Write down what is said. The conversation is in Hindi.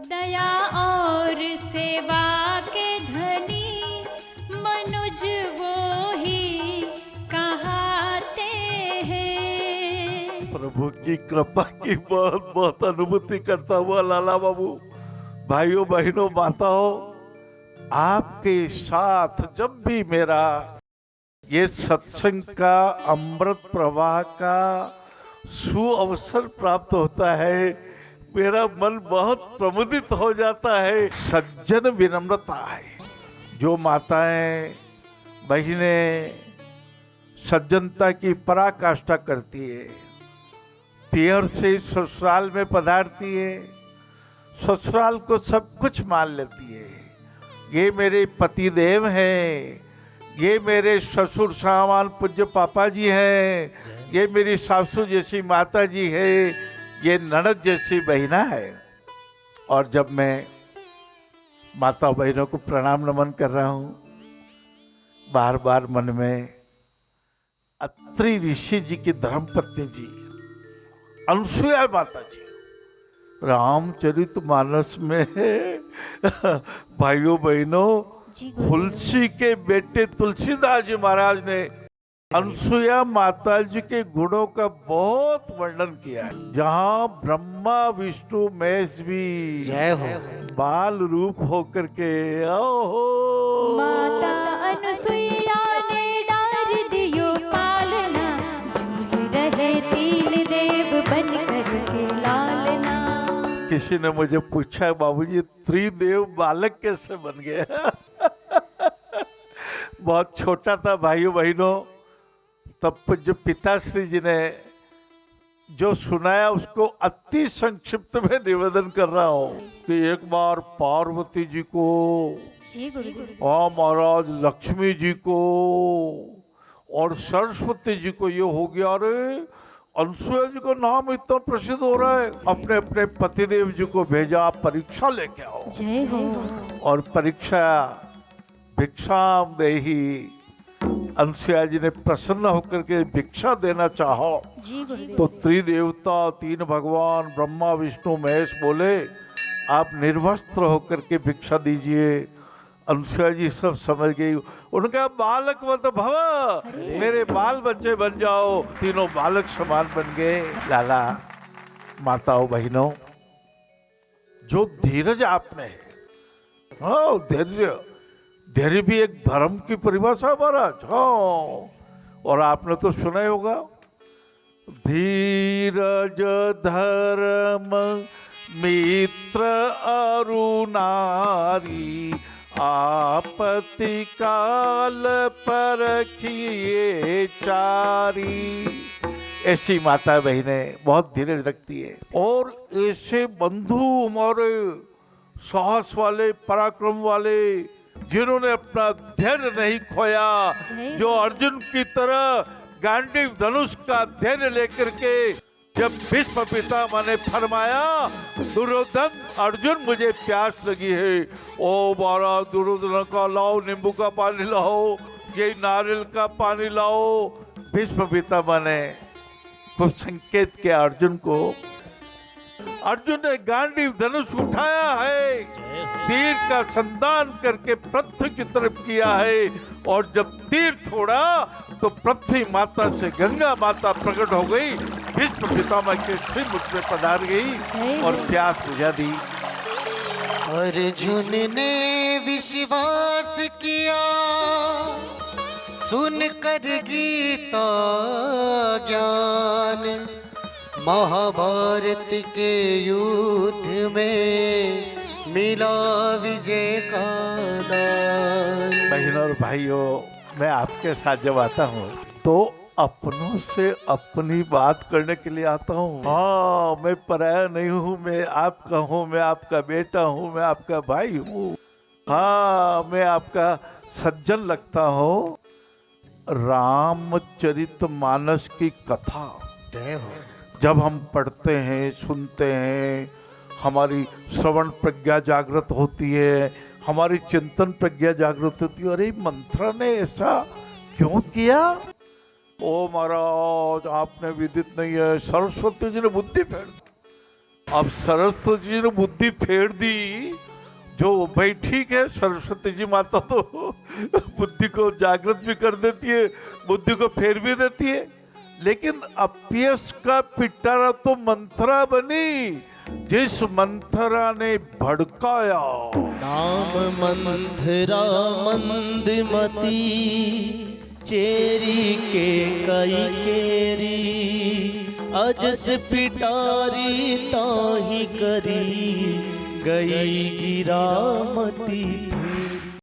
दया और सेवा के धनी मनुज वो ही कहाते हैं। प्रभु की कृपा की बहुत बहुत अनुभूति करता हुआ लाला बाबू, भाइयों बहनों माताओं, आपके साथ जब भी मेरा ये सत्संग का अमृत प्रवाह का सुअवसर प्राप्त होता है, मेरा मन बहुत प्रमुदित हो जाता है। सज्जन विनम्रता है। जो माताएं बहनें सज्जनता की पराकाष्ठा करती है, पियर से ससुराल में पधारती है, ससुराल को सब कुछ मान लेती है। ये मेरे पतिदेव हैं, ये मेरे ससुर सामान पूज्य पापा जी हैं, ये मेरी सासू जैसी माता जी है, ये ननद जैसी बहिना है। और जब मैं माता बहनों को प्रणाम नमन कर रहा हूँ, बार बार मन में अत्रि ऋषि जी की धर्मपत्नी जी अनुसुईया माता जी रामचरितमानस में भाइयों बहनों, तुलसी के बेटे तुलसीदास जी महाराज ने अनुसुईया माता जी के गुणों का बहुत वर्णन किया है। जहाँ ब्रह्मा विष्णु महेश भी जय हो बाल रूप होकर के ओहो माता अनुसुईया ने डार दियो पालना, झूल रहे तीन देव बन कर के लालना। किसी ने मुझे पूछा, बाबूजी त्रिदेव बालक कैसे बन गए? बहुत छोटा था भाइयों बहनों, तब जो पिताश्री जी ने जो सुनाया उसको अति संक्षिप्त में निवेदन कर रहा हूँ कि एक बार पार्वती जी को और महाराज लक्ष्मी जी को और सरस्वती जी को ये हो गया, अरे अनुसुईया जी का नाम इतना प्रसिद्ध हो रहा है। अपने अपने पतिदेव जी को भेजा, परीक्षा लेके आओ। जय हो। और परीक्षा भिक्षाम देही, अनुसुईया जी ने प्रसन्न होकर के भिक्षा देना चाहा तो त्रिदेवता तीन भगवान ब्रह्मा विष्णु महेश बोले, आप निर्वस्त्र होकर के भिक्षा दीजिए। अनुसुईया जी सब समझ गई। उनका बालक मत भव, मेरे बाल बच्चे बन जाओ। तीनों बालक समान बन गए। लाला माताओं बहनों, जो धीरज आप में है, हाँ धैर्य, धैर्य भी एक धर्म की परिभाषा महाराज। हाँ, और आपने तो सुना ही होगा, धीरज धर्म मित्र अरु नारी, आपत्ति काल परखिए चारी। ऐसी माता बहनें बहुत धीरज रखती है। और ऐसे बंधु हमारे साहस वाले, पराक्रम वाले, जिन्होंने अपना धैर्य नहीं खोया, जो अर्जुन की तरह गांडीव धनुष का धैर्य लेकर के जब भीष्म पितामह ने फरमाया, दुर्योधन अर्जुन मुझे प्यास लगी है, ओ बारा दुर्योधन का लाओ, नींबू का पानी लाओ, ये नारियल का पानी लाओ। भीष्म पितामह ने कुछ संकेत किया अर्जुन को। अर्जुन ने गांडीव धनुष उठाया है, तीर का संधान करके पृथ्वी की तरफ किया है, और जब तीर छोड़ा तो पृथ्वी माता से गंगा माता प्रकट हो गई, भीष्म पितामह के श्रीमुख में पधार गई और प्यास बुझा दी। अर्जुन ने विश्वास किया, सुन कर गीता ज्ञान, महाभारत के युद्ध में मिला विजय का दान। बहनों और भाइयों, मैं आपके साथ जब आता हूँ तो अपनों से अपनी बात करने के लिए आता हूँ। हाँ, मैं पराया नहीं हूँ, मैं आपका हूँ, मैं आपका बेटा हूँ, मैं आपका भाई हूँ। हाँ, मैं आपका सज्जन लगता हूँ। रामचरितमानस की कथा जब हम पढ़ते हैं, सुनते हैं, हमारी श्रवण प्रज्ञा जागृत होती है, हमारी चिंतन प्रज्ञा जागृत होती है। अरे मंथरा ने ऐसा क्यों किया? ओ महाराज, आपने विदित नहीं है, सरस्वती जी ने बुद्धि फेर, अब सरस्वती जी ने बुद्धि फेर दी, जो भाई ठीक है, सरस्वती जी माता तो बुद्धि को जागृत भी कर देती है, बुद्धि को फेर भी देती है, लेकिन अपयश का पिटारा तो मंथरा बनी, जिस मंथरा ने भड़काया। नाम मंथरा मंदमती, चेरी के कई केरी, अजस पिटारी ताही करी, गई गिरामती।